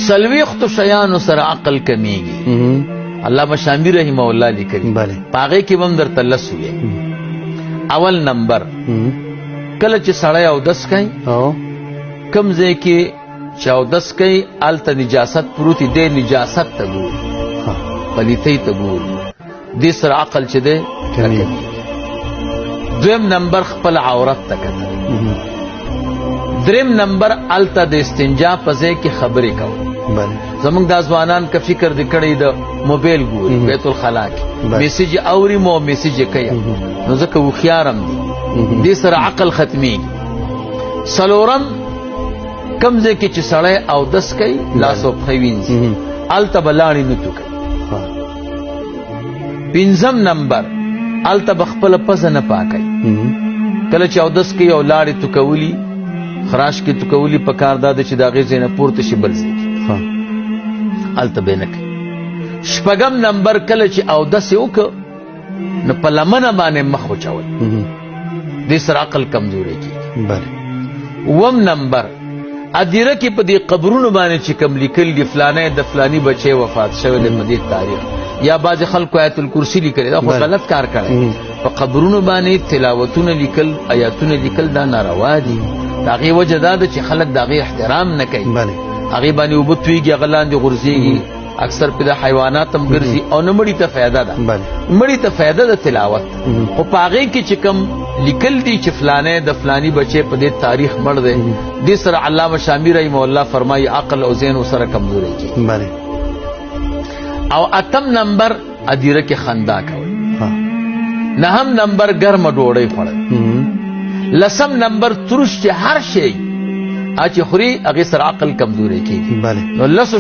سلویختو شیانو سره عقل کمیږي. علامه شامی رحمه الله لیکلي پاغه کې هم درته لس وي. اول نمبر کله چې سړی اودس کوي کم ځای کې چې اودس کوي هلته نجاست پروت دی، نجاست ته ګوري، پلیتۍ ته ګوري، دې سره عقل چې دی کمیږي. دویم نمبر خپل عورت ته کتل. دریم نمبر هلته د استنجا په ځای کې خبرې کول. زمونږ دا ځوانان که فکر دې کړی د موبایل ګوري بیت الخلا کې میسیج اوري مو میسیج کوي، نو ځکه هوښیار هم دي، دې سره عقل ختمیږي. څلورم کم ځای کې چې سړی اودس کوي لاس او پښې وینځي هلته به لاړې نه تو کوي. پنځم نمبر هلته به خپله پزه نه پاکوي. کله چې اودس کوي او لاړې تو کولی خراش کې تو کولی په کار دا ده چې د هغې ځای نه پورته شي بل ځای کې هلته به یې نه کوي. شپږم نمبر کله چې اودس یې وکړه نو په لمنه باندې مخ وچول، دې سره عقل کمزوری کېږي. اووم نمبر ادیره کې په دې قبرونو باندې چې کوم لیکل دي فلانی د فلانی بچی وفات شوی دی په دې تاریخ، یا بعضې خلکو آیت الکرسي لیکلی، دا خو غلط کار کړی. په قبرونو باندې تلاوتونه لیکل، آیاتونه لیکل دا ناروا دي. د هغې وجه دا ده چې خلک د هغې احترام نه کوي، هغې باندې اوبه تویږي، هغه لاندې غورځېږي، اکثر په د حیوانات هم ګرځي او نه مړي ته فایده ده. مړي ته فایده ده تلاوت، خو په هغې کې چې کوم لیکل دي چې فلانی د فلاني بچی په دې تاریخ مړ دی، دې سره علامه شامی رحمه الله فرمایي عقل او ذهن ورسره کمزوری کېږي. او اتم نمبر ادیره کې خندا کول. نهم نمبر ګرمه ډوډۍ خوړل. لسم نمبر ترش چې هر شی چې خوري هغې سره عقل کمزوری کېږي. نو لسو